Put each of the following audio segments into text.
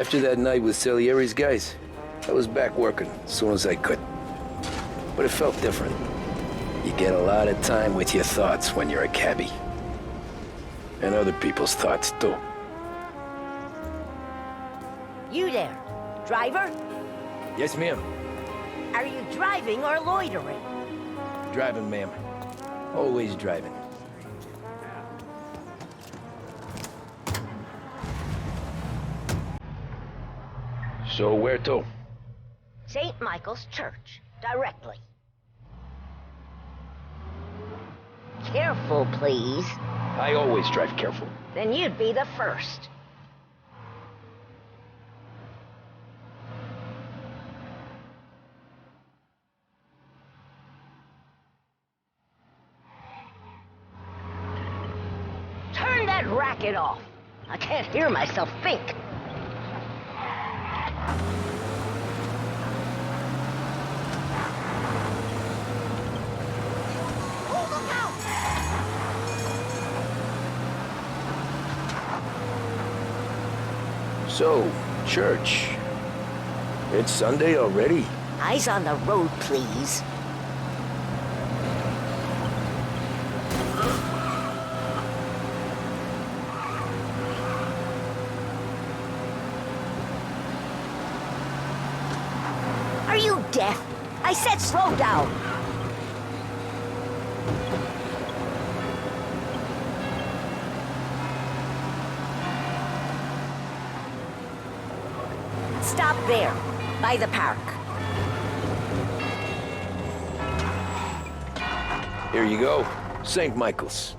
After that night with Salieri's guys, I was back working as soon as I could. But it felt different. You get a lot of time with your thoughts when you're a cabbie. And other people's thoughts, too. You there, driver? Yes, ma'am. Are you driving or loitering? Driving, ma'am. Always driving. So where to? St. Michael's Church, directly. Careful, please. I always drive careful. Then you'd be the first. Turn that racket off. I can't hear myself think. So, church. It's Sunday already? Eyes on the road, please. Are you deaf? I said slow down. Stop there, by the park. Here you go. St. Michael's.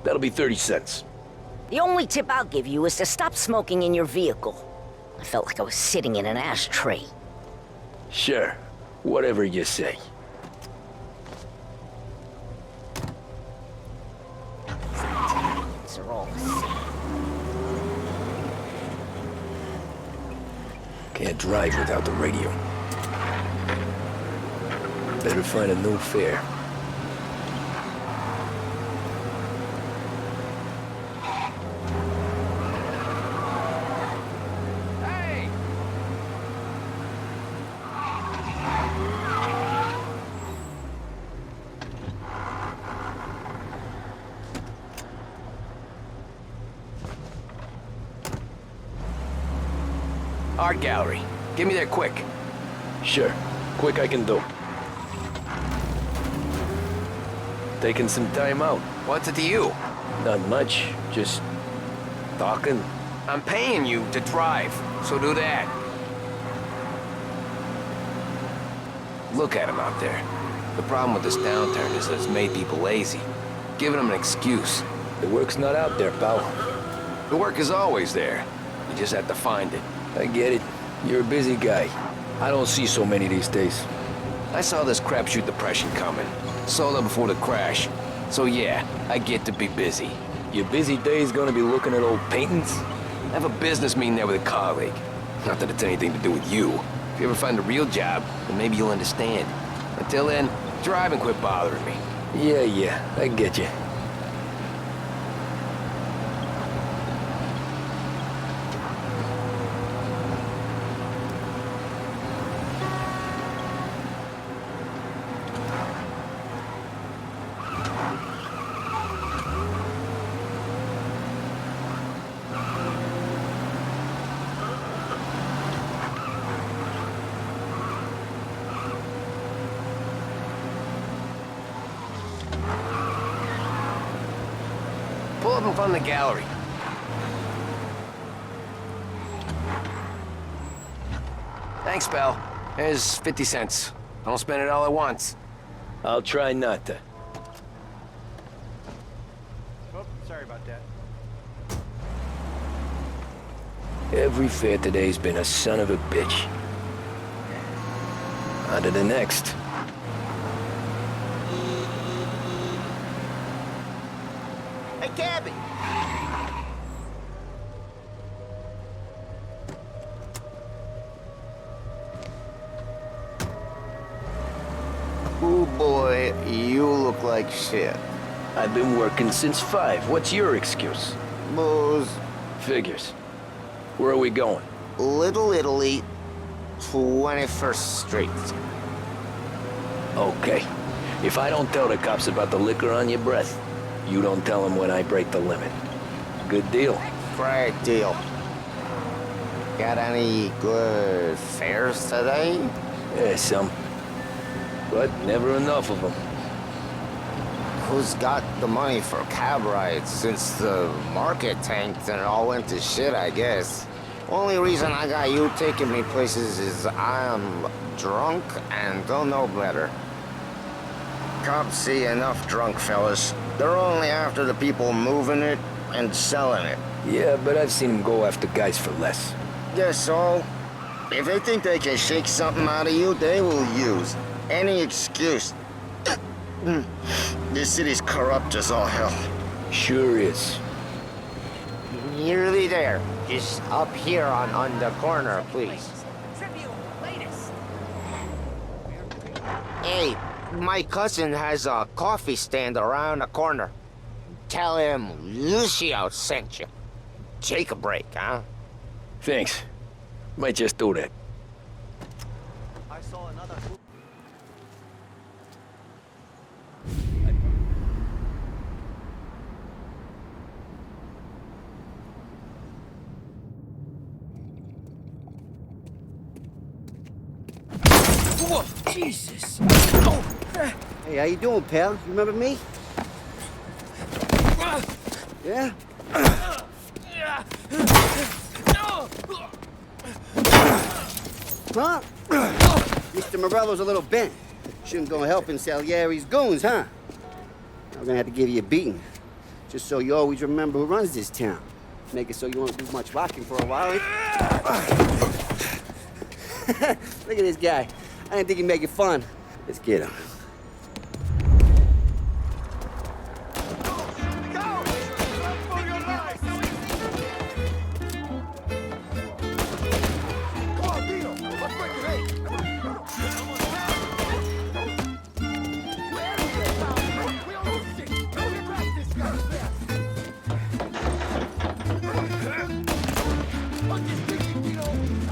That'll be 30 cents. The only tip I'll give you is to stop smoking in your vehicle. I felt like I was sitting in an ashtray. Sure. Whatever you say. These are all the same. Can't drive without the radio. Better find a new fare. Hey! Art gallery. Get me there quick. Sure. Quick I can do. Taking some time out. What's it to you? Not much. Just talking. I'm paying you to drive, so do that. Look at him out there. The problem with this downturn is that it's made people lazy. Giving them an excuse. The work's not out there, pal. The work is always there. You just have to find it. I get it. You're a busy guy. I don't see so many these days. I saw this crapshoot depression coming. Sold up before the crash. So yeah, I get to be busy. Your busy day's gonna be looking at old paintings? I have a business meeting there with a colleague. Not that it's anything to do with you. If you ever find a real job, then maybe you'll understand. Until then, drive and quit bothering me. Yeah, I get you. Pull up in front of the gallery. Thanks, pal. Here's 50 cents. Don't spend it all at once. I'll try not to. Oh, sorry about that. Every fair today's been a son of a bitch. On to the next. Hey, Cabby! Oh boy, you look like shit. I've been working since 5. What's your excuse? Booze. Figures. Where are we going? Little Italy, 21st Street. Okay. If I don't tell the cops about the liquor on your breath, you don't tell them when I break the limit. Good deal. Great deal. Got any good fares today? Yeah, some. But never enough of them. Who's got the money for cab rides since the market tanked and it all went to shit, I guess? Only reason I got you taking me places is I'm drunk and don't know better. Cops see enough drunk fellas. They're only after the people moving it and selling it. Yeah, but I've seen them go after guys for less. Guess so. If they think they can shake something out of you, they will use any excuse. This city's corrupt as all hell. Sure is. Nearly there. Just up here on the corner, please. Hey, my cousin has a coffee stand around the corner. Tell him Lucio sent you. Take a break, huh? Thanks. Might just do that. I saw another. Whoa, Jesus! Hey, how you doing, pal? You remember me? Yeah? Huh? Mr. Morello's a little bent. Shouldn't go helping Salieri's goons, huh? I'm gonna have to give you a beating. Just so you always remember who runs this town. Make it so you won't do much rocking for a while. Look at this guy. I didn't think he'd make it fun. Let's get him.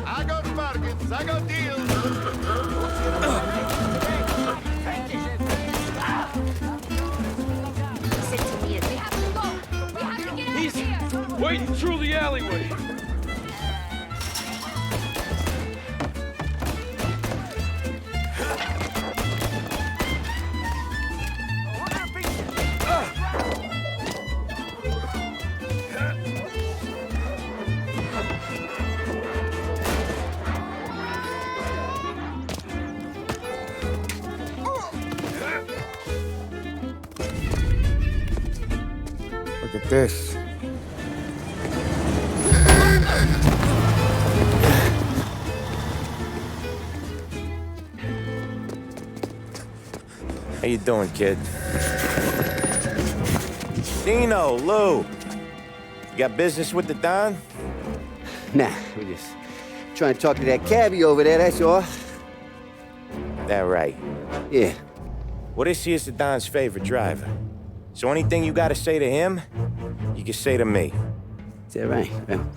I got bargains, I got deals. Listen to me. We have to go. We have to get out of here. Waiting through the alleyway. Look at this. How you doing, kid? Dino, Lou. You got business with the Don? Nah, we just trying to talk to that cabbie over there, that's all. That right. Yeah. Well, this here's the Don's favorite driver. So anything you gotta say to him, you can say to me. Is that right? Well,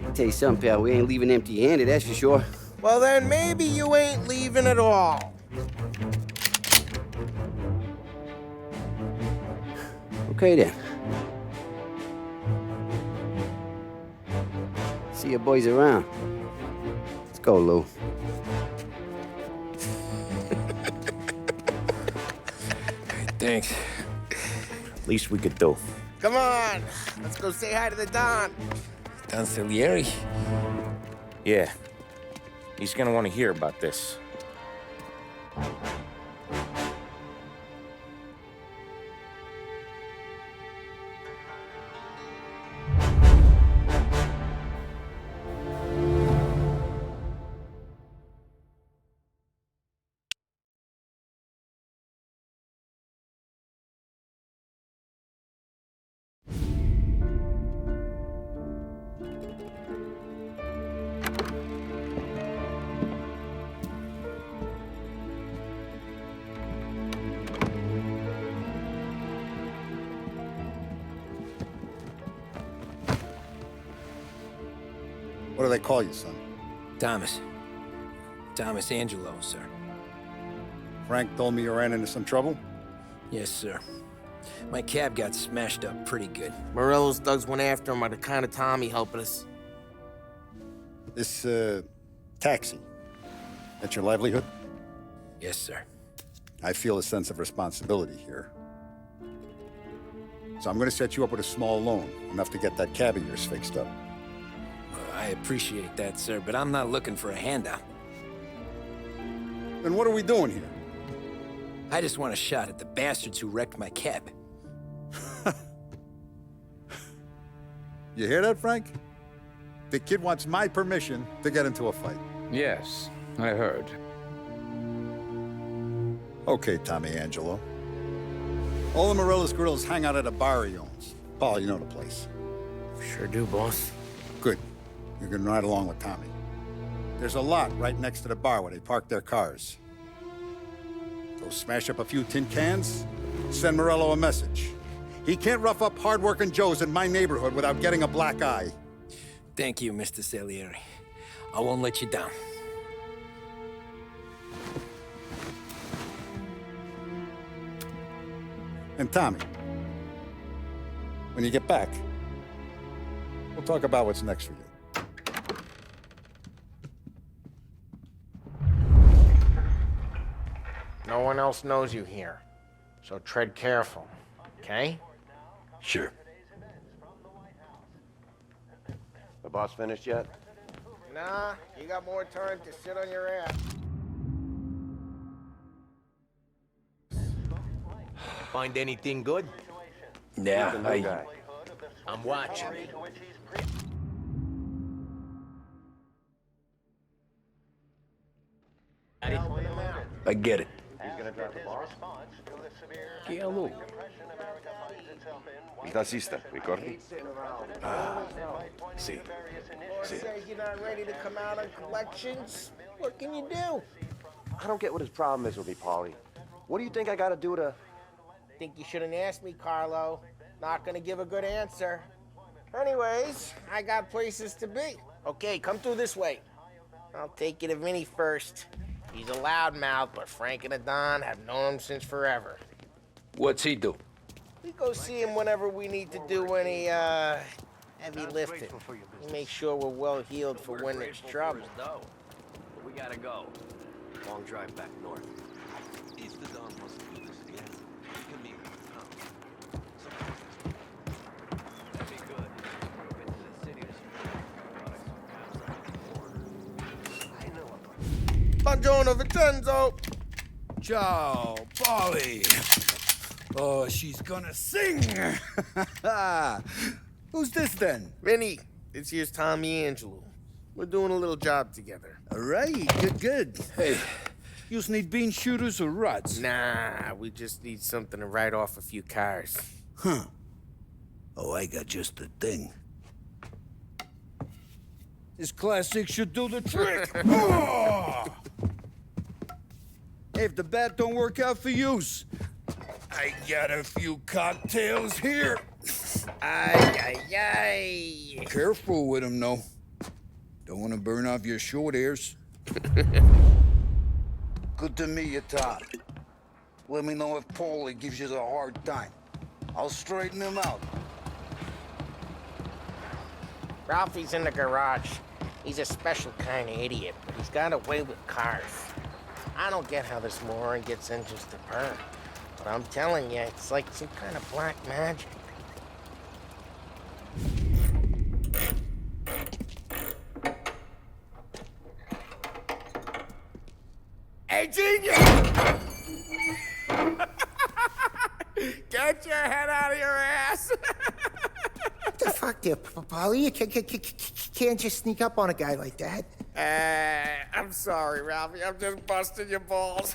I'll tell you something, pal. We ain't leaving empty-handed, that's for sure. Well, then maybe you ain't leaving at all. Okay, then. See your boys around. Let's go, Lou. Thanks. Least we could do. Come on, let's go say hi to the Don. Don Salieri? Yeah. He's gonna want to hear about this. What do they call you, son? Thomas. Thomas Angelo, sir. Frank told me you ran into some trouble? Yes, sir. My cab got smashed up pretty good. Morello's thugs went after him by the kind of Tommy helping us. This, taxi. That's your livelihood? Yes, sir. I feel a sense of responsibility here. So I'm gonna set you up with a small loan, enough to get that cab of yours fixed up. I appreciate that, sir, but I'm not looking for a handout. Then what are we doing here? I just want a shot at the bastards who wrecked my cab. You hear that, Frank? The kid wants my permission to get into a fight. Yes, I heard. Okay, Tommy Angelo. All the Morello's grills hang out at a bar he owns. Paul, you know the place. Sure do, boss. Good. You can ride along with Tommy. There's a lot right next to the bar where they park their cars. Go smash up a few tin cans, send Morello a message. He can't rough up hard-working Joes in my neighborhood without getting a black eye. Thank you, Mr. Salieri. I won't let you down. And Tommy, when you get back, we'll talk about what's next for you. No one else knows you here, so tread careful, okay? Sure. The boss finished yet? Nah, you got more time to sit on your ass. Find anything good? Yeah, I'm watching. I get it. He's gonna drive the boss? Il tassista, ricordi? See. Boss says you're not ready to come out on collections. What can you do? I don't get what his problem is with me, Paulie. What do you think I gotta do to... Think you shouldn't ask me, Carlo. Not gonna give a good answer. Anyways, I got places to be. Okay, come through this way. I'll take you to Vinny first. He's a loudmouth, but Frank and the Don have known him since forever. What's he do? We go see him whenever we need to do any, heavy lifting. We make sure we're well healed for when there's trouble. We gotta go. Long drive back north. If the Don wants to do this again, he can meet with That'd be good. Get to the city to I know Buongiorno, Vincenzo! Ciao, Polly. Oh, she's gonna sing. Who's this then? Vinny, this here's Tommy Angelo. We're doing a little job together. All right, good. Hey, you need bean shooters or rods? Nah, we just need something to write off a few cars. Huh. Oh, I got just the thing. This classic should do the trick. Oh! Hey, if the bat don't work out for yous, I got a few cocktails here. Ay. Careful with them, though. Don't want to burn off your short hairs. Good to meet you, Todd. Let me know if Paulie gives you a hard time. I'll straighten him out. Ralphie's in the garage. He's a special kind of idiot, but he's got a way with cars. I don't get how this moron gets in just to burn. But I'm telling you, it's like some kind of black magic. Hey, genius! Get your head out of your ass! What the fuck there, Polly? You can't just sneak up on a guy like that. I'm sorry, Ralphie. I'm just busting your balls.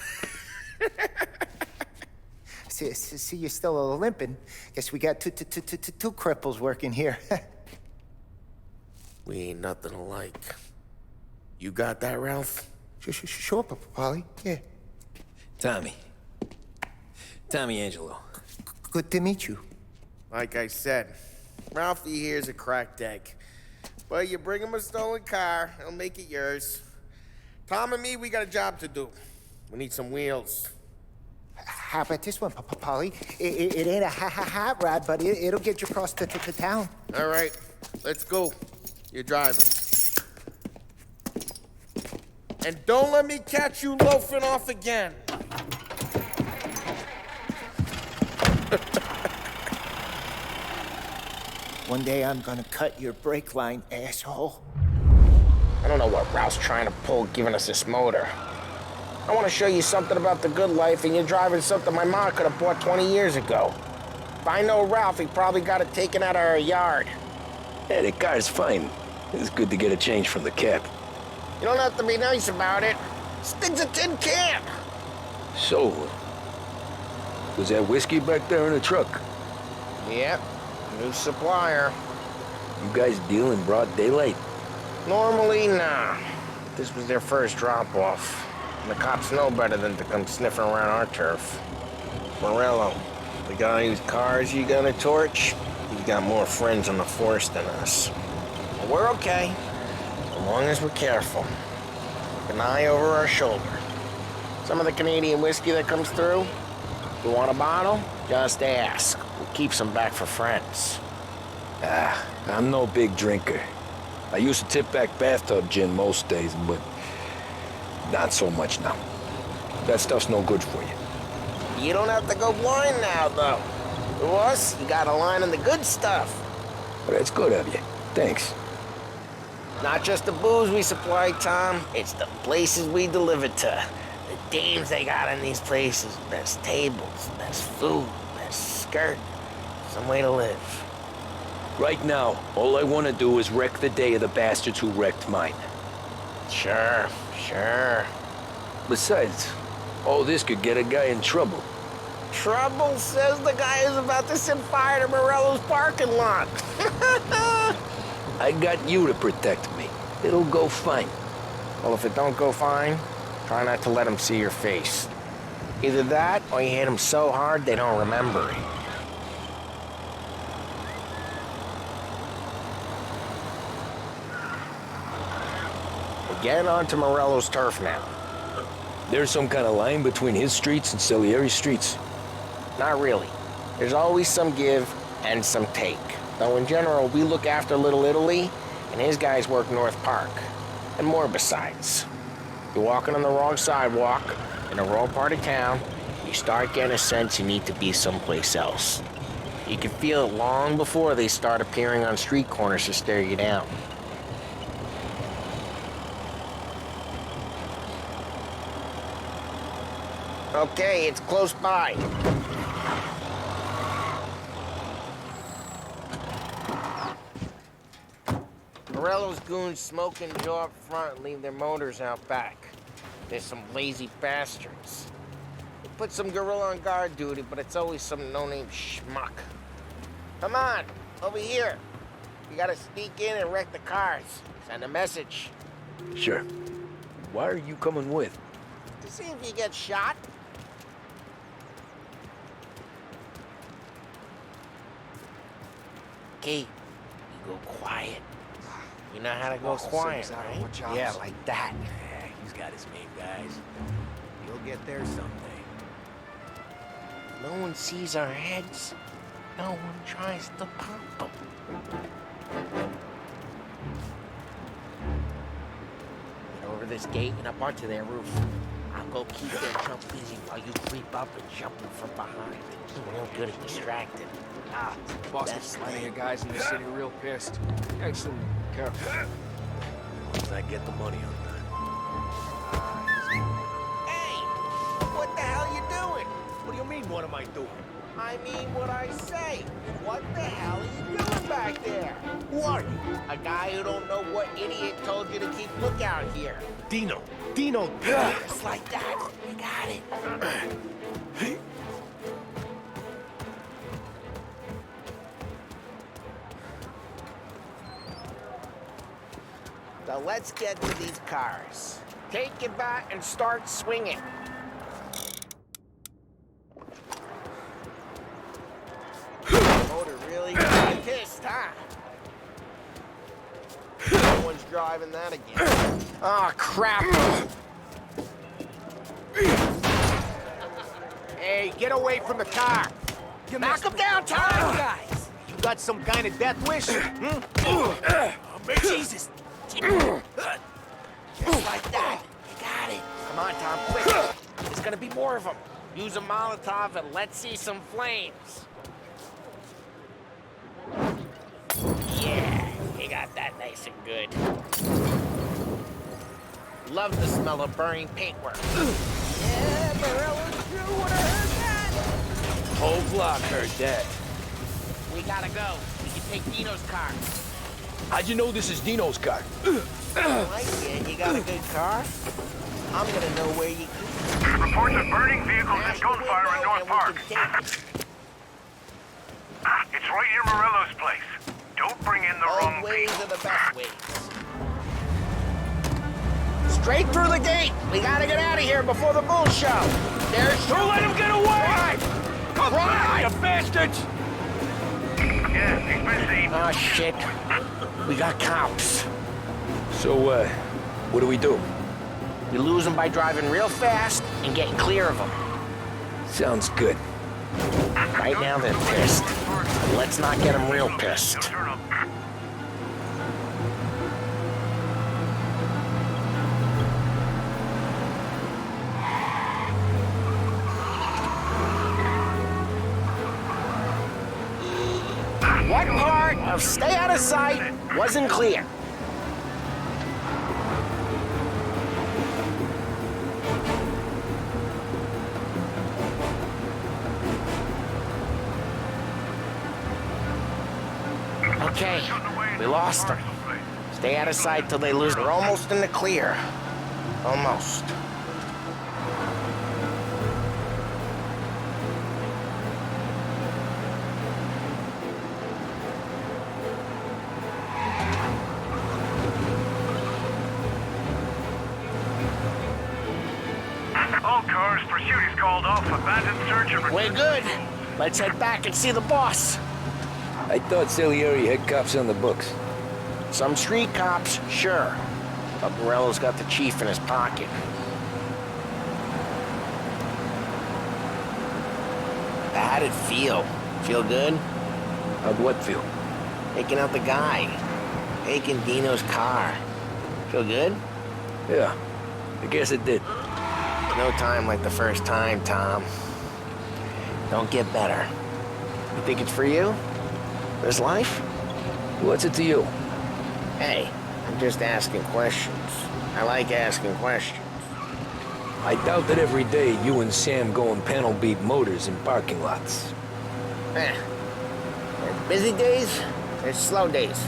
See, you're still limping. Guess we got two cripples working here. We ain't nothing alike. You got that, Ralph? Sure, Polly. Yeah. Tommy Angelo. Good to meet you. Like I said, Ralphie here's a cracked egg. Well, you bring him a stolen car, he'll make it yours. Tom and me, we got a job to do. We need some wheels. How about this one, Polly? It ain't a hot rod, but it'll get you across to town. All right, let's go. You're driving. And don't let me catch you loafing off again. One day I'm gonna cut your brake line, asshole. I don't know what Ralph's trying to pull giving us this motor. I want to show you something about the good life, and you're driving something my mom could have bought 20 years ago. If I know Ralph, he probably got it taken out of our yard. Yeah, the car's fine. It's good to get a change from the cab. You don't have to be nice about it. This thing's a tin can. So, was that whiskey back there in the truck? Yep, new supplier. You guys deal in broad daylight? Normally, nah. This was their first drop-off. And the cops know better than to come sniffing around our turf. Morello, the guy whose cars you gonna torch, he's got more friends on the force than us. But we're okay, as long as we're careful. Keep an eye over our shoulder. Some of the Canadian whiskey that comes through, if you want a bottle, just ask. We'll keep some back for friends. I'm no big drinker. I used to tip back bathtub gin most days, but not so much now. That stuff's no good for you. You don't have to go blind now, though. To us, you got a line on the good stuff. Well, that's good of you. Thanks. Not just the booze we supply, Tom. It's the places we deliver to. The dames they got in these places. Best tables, best food, best skirt. Some way to live. Right now, all I want to do is wreck the day of the bastards who wrecked mine. Sure. Besides, all this could get a guy in trouble. Trouble, says the guy who's about to set fire to Morello's parking lot. I got you to protect me. It'll go fine. Well, if it don't go fine, try not to let them see your face. Either that, or you hit them so hard they don't remember it. We're getting onto Morello's turf now. There's some kind of line between his streets and Salieri's streets? Not really. There's always some give and some take. Though in general, we look after Little Italy, and his guys work North Park. And more besides. You're walking on the wrong sidewalk, in the wrong part of town, you start getting a sense you need to be someplace else. You can feel it long before they start appearing on street corners to stare you down. Okay, it's close by. Morello's goons smoke and jaw up front and leave their motors out back. There's some lazy bastards. They put some gorilla on guard duty, but it's always some no-name schmuck. Come on, over here. You gotta sneak in and wreck the cars. Send a message. Sure. Why are you coming with? To see if you get shot. Okay, you go quiet. You know how to go quiet, right? Yeah, like that. Yeah, he's got his main guys. You'll get there someday. No one sees our heads. No one tries to pop them. Get over this gate and up onto their roof. I'll go keep their jump busy while you creep up and jump them from behind. I'm real good at distracting. Boss is sliding your guys in the city real pissed. Excellent. Careful. Once I get the money on Hey! What the hell you doing? What do you mean, what am I doing? I mean what I say. What the hell are you doing back there? Who are you? A guy who don't know what idiot told you to keep lookout here. Dino. Just like that. You got it. So let's get to these cars. Take it back and start swinging. Motor really got pissed, huh? one's driving that again. Oh, crap! Hey, get away from the car! Knock him down, Tom! Guys, you got some kind of death wish? Jesus! Just like that. You got it. Come on, Tom, quick. There's gonna be more of them. Use a Molotov and let's see some flames. Yeah, you got that nice and good. Love the smell of burning paintwork. Yeah, Morello's true when I heard that. Whole block heard that. We gotta go. We can take Dino's car. How'd you know this is Dino's car? You got a good car? I'm gonna know where you keep it. Reports of burning vehicles and gunfire in North Park. It's right near Morello's place. Don't bring in the wrong ways are the best ways. Straight through the gate. We gotta get out of here before the bull show. There's... Don't let him get away! Run! Run, you bastards! Yeah, he's been seen. Oh, shit. We got cops. So, what do we do? We lose them by driving real fast and getting clear of them. Sounds good. Right now they're pissed. Let's not get them real pissed. What part of stay out of sight wasn't clear? Okay, we lost them. Stay out of sight till they lose. They're almost in the clear. Almost. All cars, pursuit is called off. Abandoned search and... We're good. Let's head back and see the boss. I thought Salieri had cops on the books. Some street cops, sure. But Morello's got the chief in his pocket. How'd it feel? Feel good? How'd what feel? Taking out the guy. Taking Dino's car. Feel good? Yeah, I guess it did. No time like the first time, Tom. Don't get better. You think it's for you? This life? What's it to you? Hey, I'm just asking questions. I like asking questions. I doubt that every day you and Sam go and panel beat motors in parking lots. There's busy days, there's slow days.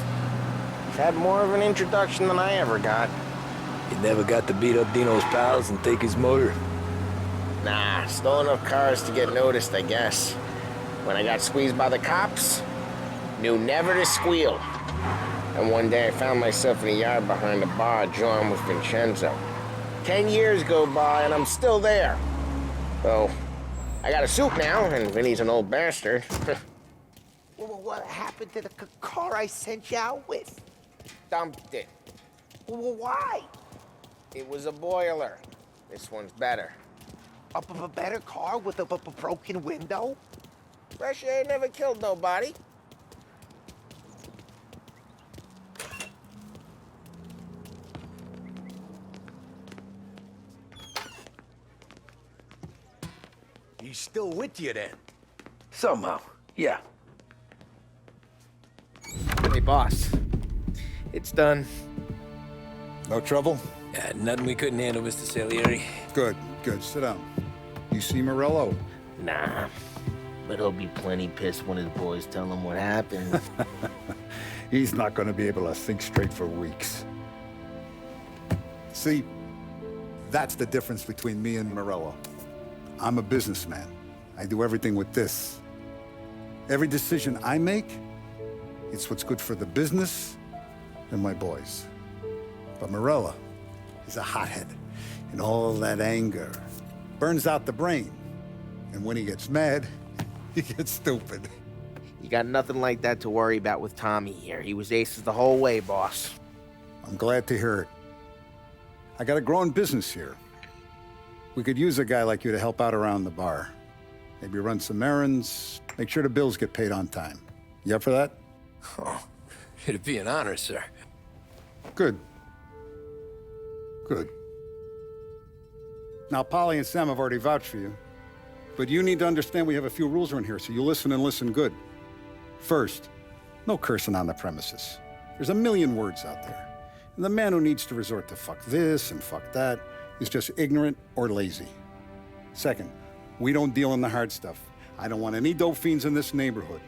I've had more of an introduction than I ever got. You never got to beat up Dino's pals and take his motor? Nah, stole enough cars to get noticed, I guess. When I got squeezed by the cops, knew never to squeal. And one day I found myself in a yard behind a bar drawing with Vincenzo. 10 years go by and I'm still there. So, I got a suit now, and Vinny's an old bastard. What happened to the car I sent you out with? Dumped it. Why? It was a boiler. This one's better. A better car with a broken window? Fresh air never killed nobody. He's still with you then? Somehow, yeah. Hey, boss. It's done. No trouble? Yeah, nothing we couldn't handle, Mr. Salieri. Good, good. Sit down. You see Morello? Nah, but he'll be plenty pissed when his boys tell him what happened. He's not going to be able to think straight for weeks. See, that's the difference between me and Morello. I'm a businessman. I do everything with this. Every decision I make, it's what's good for the business and my boys. But Morello is a hothead, and all that anger burns out the brain. And when he gets mad, he gets stupid. You got nothing like that to worry about with Tommy here. He was aces the whole way, boss. I'm glad to hear it. I got a growing business here. We could use a guy like you to help out around the bar. Maybe run some errands, make sure the bills get paid on time. You up for that? Oh, it'd be an honor, sir. Good. Good. Now, Polly and Sam have already vouched for you. But you need to understand we have a few rules around here, so you listen and listen good. First, no cursing on the premises. There's a million words out there. And the man who needs to resort to fuck this and fuck that is just ignorant or lazy. Second, we don't deal in the hard stuff. I don't want any dope fiends in this neighborhood.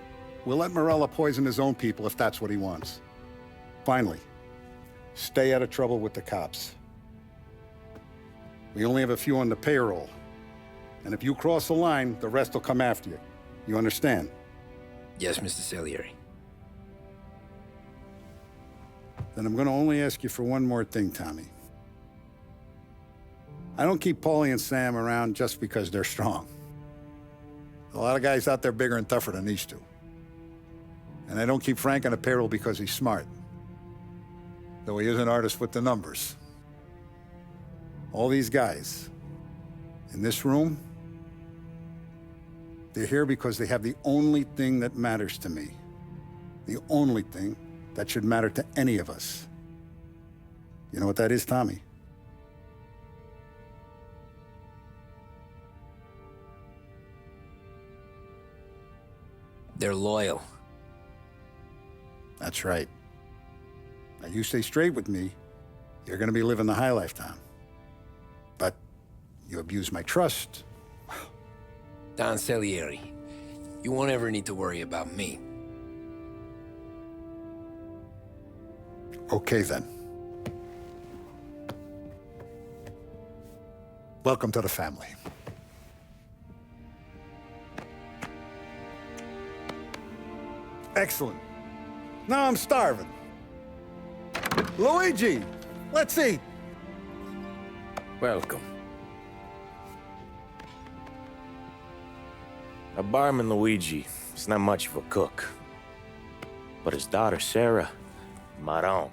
We'll let Morella poison his own people if that's what he wants. Finally, stay out of trouble with the cops. We only have a few on the payroll. And if you cross the line, the rest will come after you. You understand? Yes, Mr. Salieri. Then I'm gonna only ask you for one more thing, Tommy. I don't keep Paulie and Sam around just because they're strong. A lot of guys out there bigger and tougher than these two. And I don't keep Frank on the payroll because he's smart. Though he is an artist with the numbers. All these guys in this room, they're here because they have the only thing that matters to me. The only thing that should matter to any of us. You know what that is, Tommy? They're loyal. That's right. Now, you stay straight with me, you're gonna be living the high life, Tom. But you abuse my trust. Don Salieri, you won't ever need to worry about me. Okay, then. Welcome to the family. Excellent. Now I'm starving. Luigi, let's eat. Welcome. A barman Luigi is not much of a cook. But his daughter, Sarah, Maron.